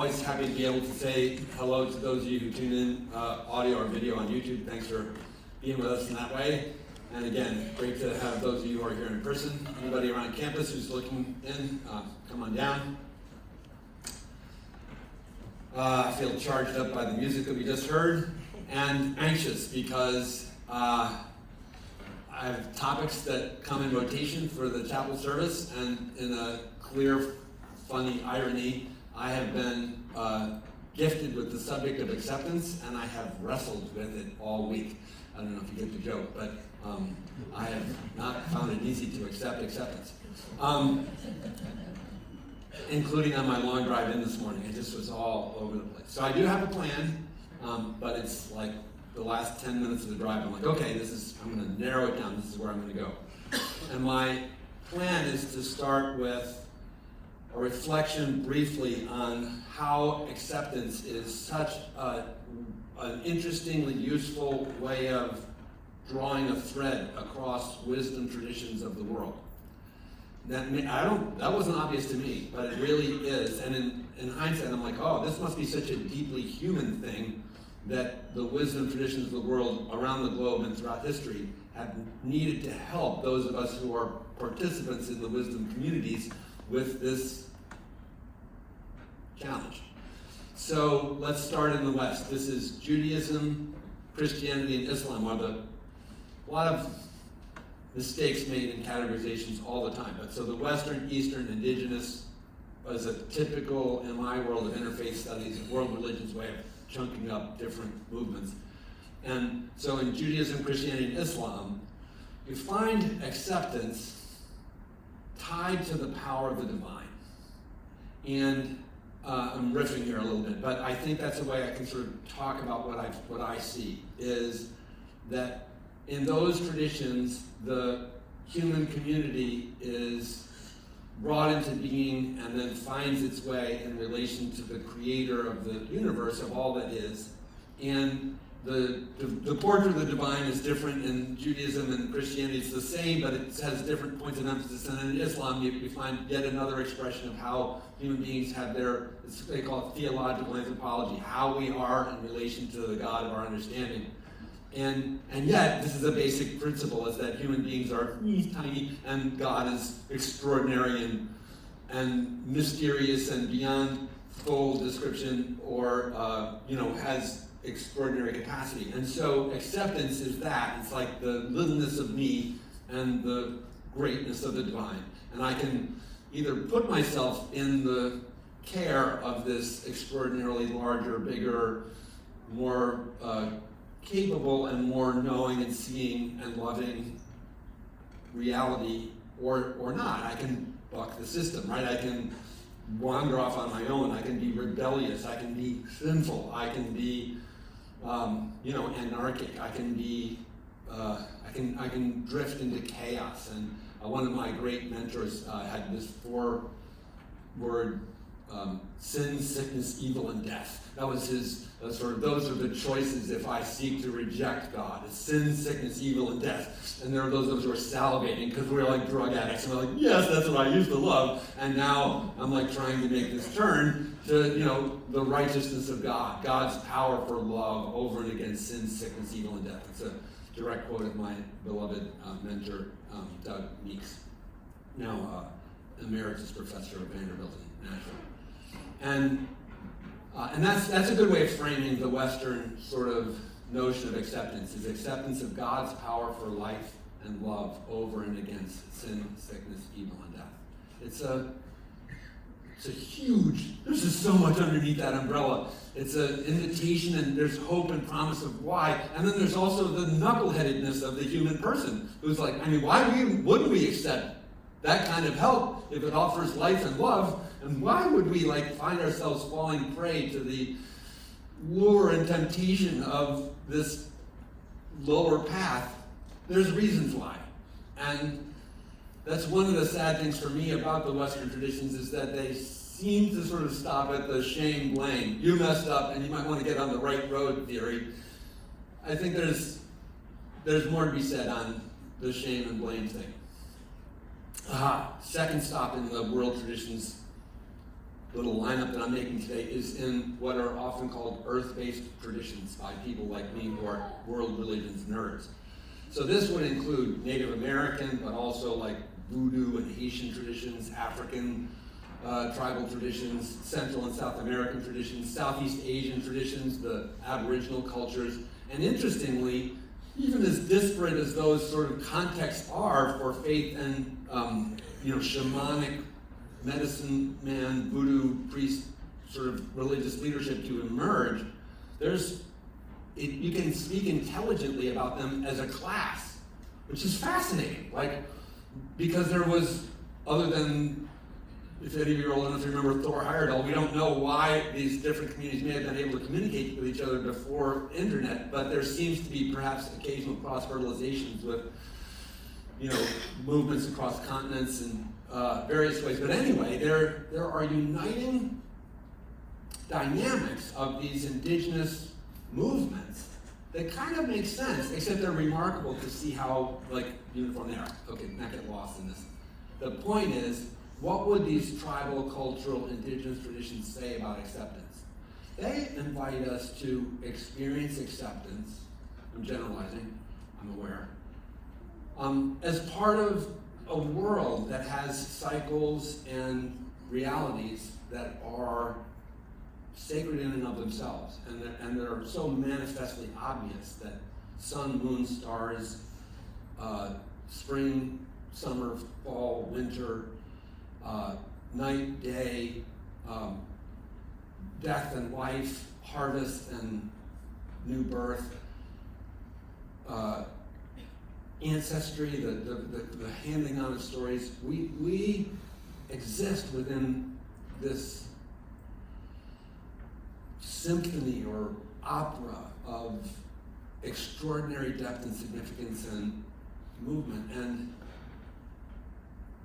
always happy to be able to say hello to those of you who tune in audio or video on YouTube. Thanks for being with us in that way. And again, great to have those of you who are here in person. Anybody around campus who's looking in, come on down. I feel charged up by the music that we just heard, and anxious because I have topics that come in rotation for the chapel service, and in a clear, funny irony, I have been gifted with the subject of acceptance, and I have wrestled with it all week. I don't know if you get the joke, but I have not found it easy to accept acceptance. Including on my long drive in this morning. It just was all over the place. So I do have a plan, but it's like the last 10 minutes of the drive, I'm like, okay, I'm going to narrow it down. This is where I'm going to go. And my plan is to start with a reflection briefly on how acceptance is such an interestingly useful way of drawing a thread across wisdom traditions of the world. That wasn't obvious to me, but it really is. And in hindsight, I'm like, oh, this must be such a deeply human thing that the wisdom traditions of the world around the globe and throughout history have needed to help those of us who are participants in the wisdom communities with this challenge. So let's start in the West. This is Judaism, Christianity, and Islam are a lot of mistakes made in categorizations all the time. But so the Western, Eastern, Indigenous was a typical, in my world of interfaith studies, world religions way of chunking up different movements. And so in Judaism, Christianity, and Islam, you find acceptance tied to the power of the divine. And I'm riffing here a little bit, but I think that's a way I can sort of talk about what I see, is that in those traditions, the human community is brought into being and then finds its way in relation to the creator of the universe, of all that is. And the portrait of the divine is different in Judaism and Christianity. It's the same, but it has different points of emphasis. And in Islam, you find yet another expression of how human beings have they call it theological anthropology, how we are in relation to the God of our understanding. And yet, this is a basic principle, is that human beings are tiny and God is extraordinary and mysterious and beyond full description, or has extraordinary capacity. And so acceptance is that. It's like the littleness of me and the greatness of the divine. And I can either put myself in the care of this extraordinarily larger, bigger, more capable and more knowing and seeing and loving reality, or not. I can buck the system, right? I can wander off on my own. I can be rebellious. I can be sinful. I can be, anarchic. I can be, I can drift into chaos. And one of my great mentors had this 4-word sin, sickness, evil, and death. That was his those are the choices if I seek to reject God. It's sin, sickness, evil, and death. And there are those of us who are salivating because we're like drug addicts. And we're like, yes, that's what I used to love. And now I'm like trying to make this turn to, the righteousness of God, God's power for love over and against sin, sickness, evil, and death. It's a direct quote of my beloved mentor, Doug Meeks, now emeritus professor of Vanderbilt in Nashville. And that's a good way of framing the Western sort of notion of acceptance, is acceptance of God's power for life and love over and against sin, sickness, evil, and death. It's a huge, there's just so much underneath that umbrella. It's an invitation, and there's hope and promise of why. And then there's also the knuckleheadedness of the human person, who's like, why wouldn't we accept that kind of help if it offers life and love? And why would we find ourselves falling prey to the lure and temptation of this lower path? There's reasons why. And that's one of the sad things for me about the Western traditions, is that they seem to sort of stop at the shame, blame. You messed up and you might want to get on the right road theory. I think there's more to be said on the shame and blame thing. Second stop in the world traditions little lineup that I'm making today is in what are often called earth-based traditions by people like me who are world religions nerds. So this would include Native American, but also like Voodoo and Haitian traditions, African tribal traditions, Central and South American traditions, Southeast Asian traditions, the Aboriginal cultures, and interestingly, even as disparate as those sort of contexts are for faith and shamanic medicine man, voodoo priest sort of religious leadership to emerge, you can speak intelligently about them as a class, which is fascinating. Because there was, other than, if any of you are old enough to remember Thor Heyerdahl, we don't know why these different communities may have been able to communicate with each other before internet, but there seems to be perhaps occasional cross-fertilizations with movements across continents and various ways. But anyway, there are uniting dynamics of these indigenous movements that kind of make sense, except they're remarkable to see how uniform they are. Okay, not get lost in this. The point is, what would these tribal, cultural, indigenous traditions say about acceptance? They invite us to experience acceptance. I'm generalizing, I'm aware. As part of a world that has cycles and realities that are sacred in and of themselves, and they're so manifestly obvious that sun, moon, stars, spring, summer, fall, winter, night, day, death and life, harvest and new birth, ancestry, the handing on of stories. We exist within this symphony or opera of extraordinary depth and significance and movement,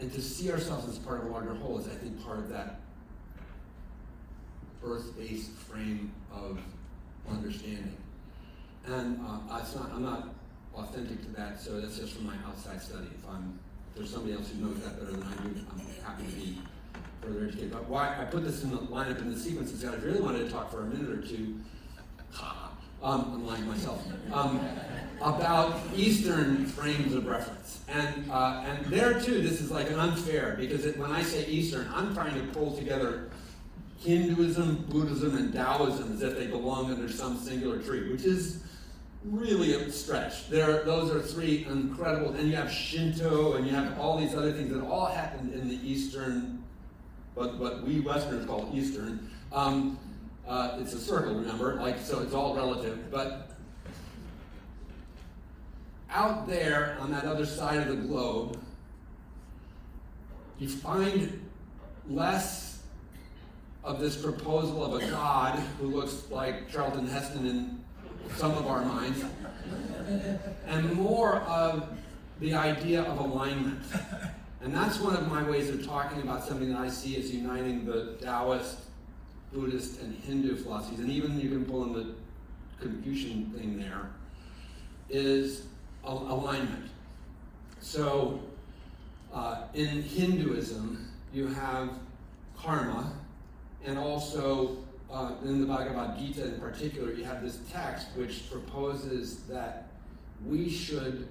and to see ourselves as part of a larger whole is, I think, part of that earth-based frame of understanding. And I'm not authentic to that, so that's just from my outside study. If there's somebody else who knows that better than I do, I'm happy to be further educated. But why I put this in the lineup in the sequence is that I really wanted to talk for a minute or two, I'm lying myself, about Eastern frames of reference. And there too, this is like an unfair, because when I say Eastern, I'm trying to pull together Hinduism, Buddhism, and Taoism as if they belong under some singular tree, which is really a stretch. Those are three incredible, and you have Shinto, and you have all these other things that all happened in the Eastern, what we Westerners call Eastern. It's a circle, remember, so it's all relative, but out there on that other side of the globe, you find less of this proposal of a God who looks like Charlton Heston in some of our minds, and more of the idea of alignment. And that's one of my ways of talking about something that I see as uniting the Taoist, Buddhist, and Hindu philosophies, and even you can pull in the Confucian thing there, is alignment. So in Hinduism, you have karma, and also in the Bhagavad Gita in particular, you have this text which proposes that we should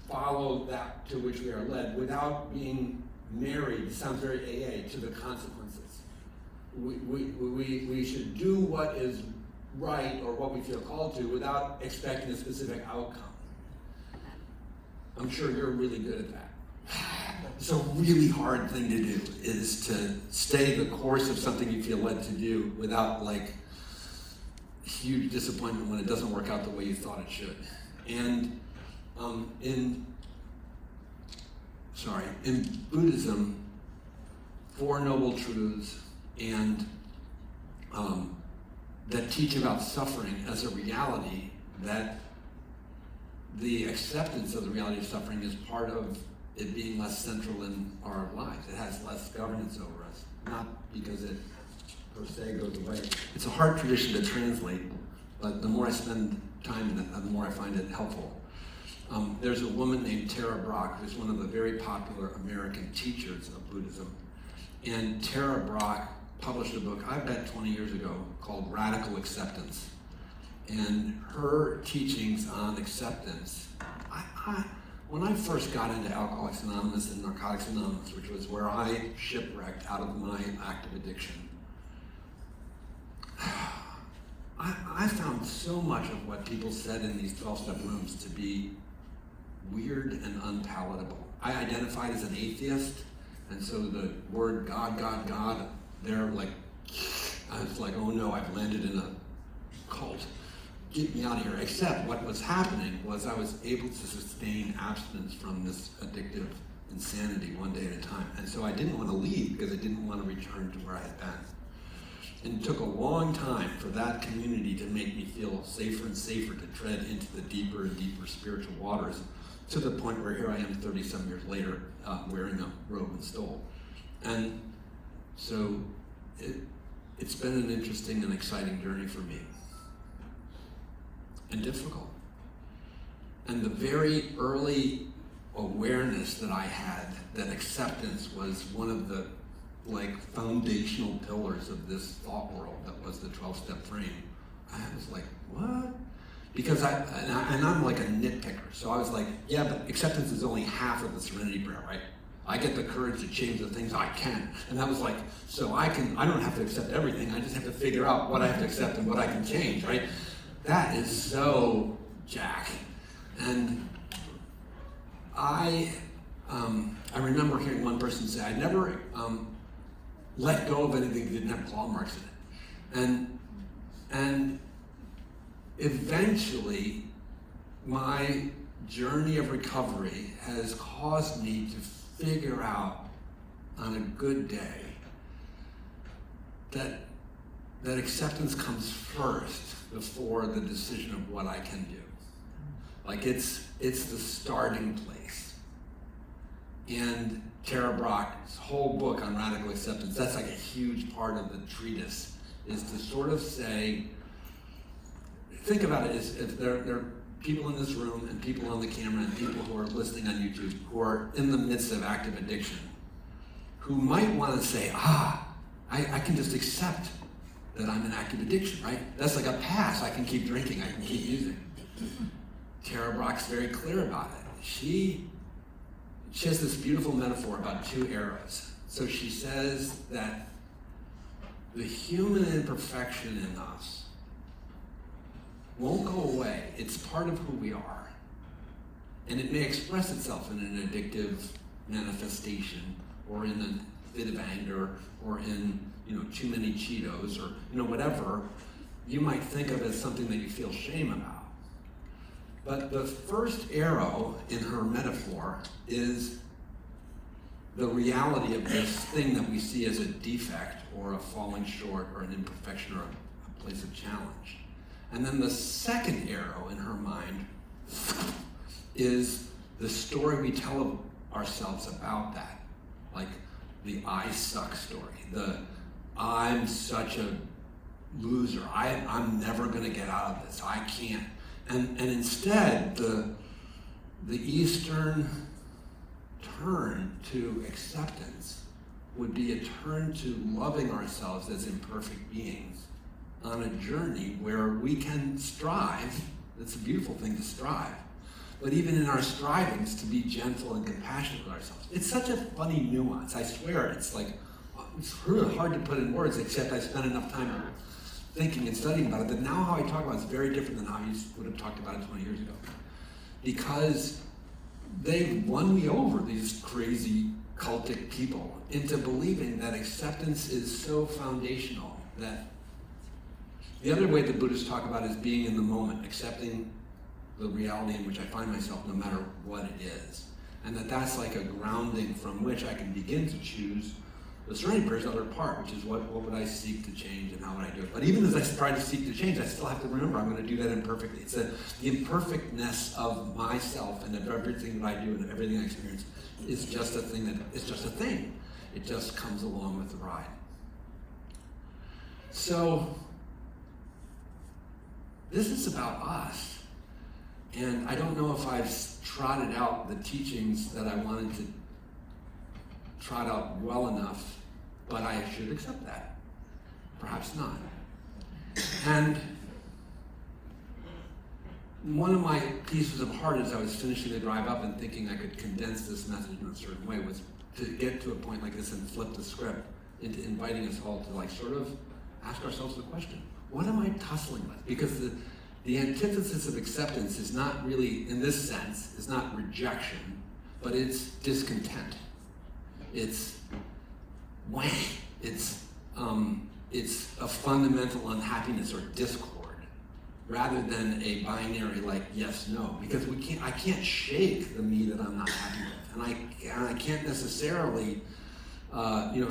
follow that to which we are led without being married, it sounds very AA, to the consequences. We should do what is right or what we feel called to without expecting a specific outcome. I'm sure you're really good at that. It's a really hard thing to do, is to stay the course of something you feel led to do without huge disappointment when it doesn't work out the way you thought it should. And in Buddhism, Four Noble Truths and that teach about suffering as a reality, that the acceptance of the reality of suffering is part of it being less central in our lives. It has less governance over us, not because it per se goes away. It's a hard tradition to translate, but the more I spend time in it, the more I find it helpful. There's a woman named Tara Brach, who's one of the very popular American teachers of Buddhism. And Tara Brach published a book, I bet 20 years ago, called Radical Acceptance. And her teachings on acceptance, when I first got into Alcoholics Anonymous and Narcotics Anonymous, which was where I shipwrecked out of my active addiction, I found so much of what people said in these 12-step rooms to be weird and unpalatable. I identified as an atheist, and so the word God, God, God, there, like, I was like, oh no, I've landed in a cult. Get me out of here. Except what was happening was I was able to sustain abstinence from this addictive insanity one day at a time. And so I didn't want to leave because I didn't want to return to where I had been. And it took a long time for that community to make me feel safer and safer to tread into the deeper and deeper spiritual waters, to the point where here I am 30-some years later, wearing a robe and stole. And so it's been an interesting and exciting journey for me. And difficult. And the very early awareness that I had that acceptance was one of the foundational pillars of this thought world that was the 12-step frame, I was like, what? Because I'm like a nitpicker, so I was like, yeah, but acceptance is only half of the serenity prayer, right? I get the courage to change the things I can. And that was like, so I don't have to accept everything, I just have to figure out what I have to accept and what I can change, right? That is so Jack. And I remember hearing one person say, I never let go of anything that didn't have claw marks in it. And eventually, my journey of recovery has caused me to figure out on a good day that acceptance comes first before the decision of what I can do. Like it's the starting place. And Tara Brach's whole book on radical acceptance, that's like a huge part of the treatise, is to sort of say, think about it as if there are people in this room and people on the camera and people who are listening on YouTube who are in the midst of active addiction, who might want to say, I can just accept that I'm in active addiction, right? That's like a pass. I can keep drinking, I can keep using. Tara Brach's very clear about it. She has this beautiful metaphor about two arrows. So she says that the human imperfection in us won't go away. It's part of who we are. And it may express itself in an addictive manifestation, or in a fit of anger, or in too many Cheetos, or whatever you might think of as something that you feel shame about. But the first arrow in her metaphor is the reality of this thing that we see as a defect, or a falling short, or an imperfection, or a place of challenge. And then the second arrow in her mind is the story we tell ourselves about that. Like the I suck story, the I'm such a loser, I'm never gonna get out of this, I can't. And instead, the Eastern turn to acceptance would be a turn to loving ourselves as imperfect beings on a journey where we can strive. It's a beautiful thing to strive. But even in our strivings, to be gentle and compassionate with ourselves. It's such a funny nuance, I swear. It's really hard to put in words, except I spent enough time thinking and studying about it, that now how I talk about it is very different than how you would have talked about it 20 years ago. Because they've won me over, these crazy cultic people, into believing that acceptance is so foundational that the other way the Buddhists talk about it is being in the moment, accepting the reality in which I find myself no matter what it is. And that's like a grounding from which I can begin to choose the serenity prayer's other part, which is what would I seek to change and how would I do it. But even as I try to seek to change, I still have to remember I'm going to do that imperfectly. It's the imperfectness of myself and of everything that I do and everything I experience is just a thing it's just a thing. It just comes along with the ride. So this is about us. And I don't know if I've trotted out the teachings that I wanted to trot out well enough, but I should accept that. perhaps not. And one of my pieces of heart as I was finishing the drive up and thinking I could condense this message in a certain way was to get to a point like this and flip the script into inviting us all to like sort of ask ourselves the question, what am I tussling with? Because the antithesis of acceptance is not really, in this sense, is not rejection, but it's discontent. It's it's a fundamental unhappiness or discord, rather than a binary like yes, no. Because I can't shake the me that I'm not happy with, and I can't necessarily,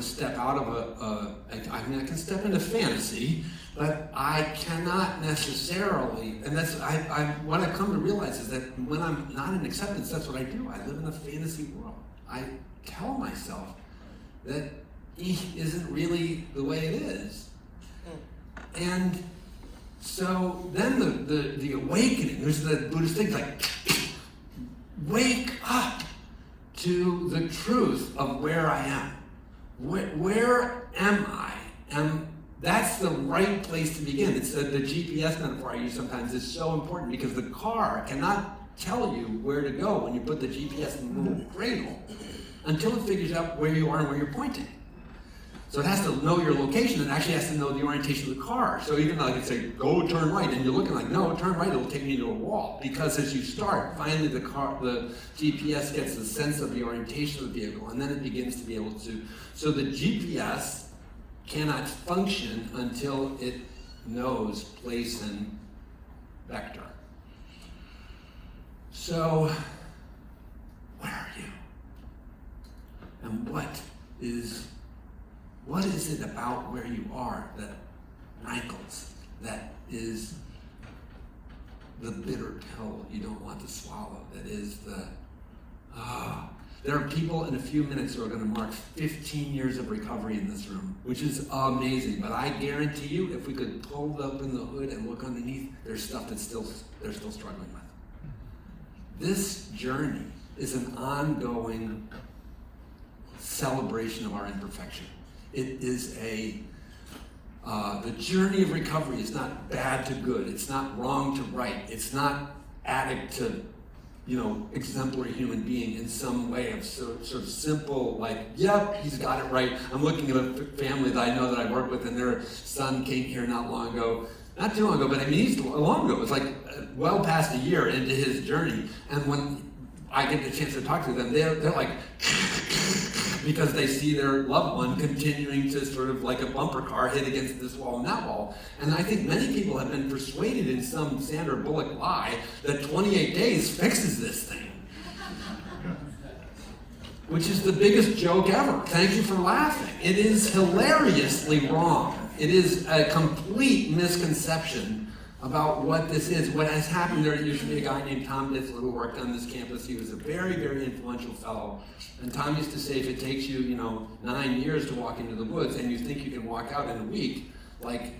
step out of I can step into fantasy, but I cannot necessarily, and that's what I've come to realize is that when I'm not in acceptance, that's what I do. I live in a fantasy world. I tell myself that isn't really the way it is. And so then the awakening, there's the Buddhist thing like, wake up to the truth of where I am. Where am I? That's the right place to begin. It's the GPS metaphor I use sometimes is so important because the car cannot tell you where to go when you put the GPS in the little cradle until it figures out where you are and where you're pointing. So it has to know your location and actually has to know the orientation of the car. So even though I can say, go turn right, and you're looking like, no, turn right, it'll take me to a wall. Because as you start, finally the GPS gets the sense of the orientation of the vehicle, and then it begins to be able to, so the GPS cannot function until it knows place and vector. So, where are you? And what is it about where you are that rankles, that is the bitter pill you don't want to swallow, that is there are people in a few minutes who are going to mark 15 years of recovery in this room, which is amazing, but I guarantee you, if we could pull open the hood and look underneath, there's stuff they're still struggling with. This journey is an ongoing celebration of our imperfection. It is the journey of recovery is not bad to good. It's not wrong to right. It's not addict to, exemplary human being in some way of sort of simple, like, yep, he's got it right. I'm looking at a family that I know that I work with, and their son came here not long ago. Not too long ago, but I mean, he's long ago. It's like well past a year into his journey. And when I get the chance to talk to them, they're like, because they see their loved one continuing to sort of like a bumper car hit against this wall and that wall. And I think many people have been persuaded in some Sandra Bullock lie that 28 days fixes this thing. Which is the biggest joke ever. Thank you for laughing. It is hilariously wrong. It is a complete misconception about what this is. What has happened, there used to be a guy named Tom Ditzler who worked on this campus. He was a very, very influential fellow. And Tom used to say, if it takes you, 9 years to walk into the woods and you think you can walk out in a week, like,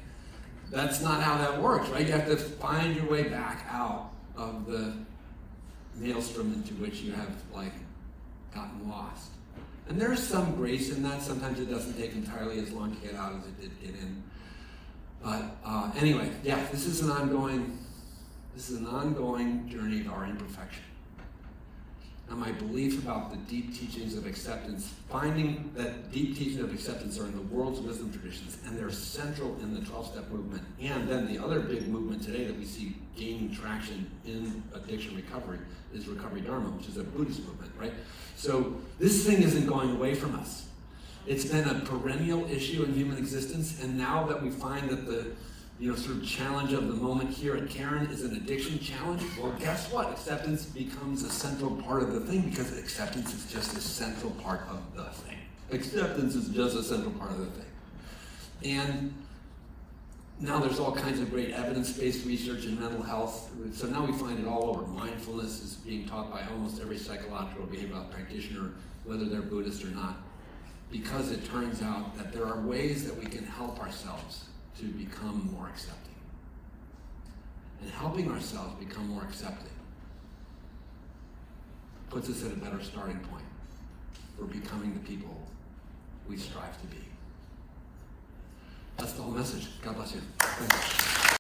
that's not how that works, right? You have to find your way back out of the maelstrom into which you have, gotten lost. And there's some grace in that. Sometimes it doesn't take entirely as long to get out as it did get in. But anyway, yeah, this is an ongoing journey of our imperfection. And my belief about the deep teachings of acceptance, finding that deep teachings of acceptance are in the world's wisdom traditions, and they're central in the 12-step movement. And then the other big movement today that we see gaining traction in addiction recovery is Recovery Dharma, which is a Buddhist movement, right? So this thing isn't going away from us. It's been a perennial issue in human existence, and now that we find that the sort of challenge of the moment here at Caron is an addiction challenge, well, guess what? Acceptance becomes a central part of the thing because acceptance is just a central part of the thing. Acceptance is just a central part of the thing. And now there's all kinds of great evidence-based research in mental health. So now we find it all over. Mindfulness is being taught by almost every psychological behavioral practitioner, whether they're Buddhist or not, because it turns out that there are ways that we can help ourselves to become more accepting. And helping ourselves become more accepting puts us at a better starting point for becoming the people we strive to be. That's the whole message. God bless you. Thanks.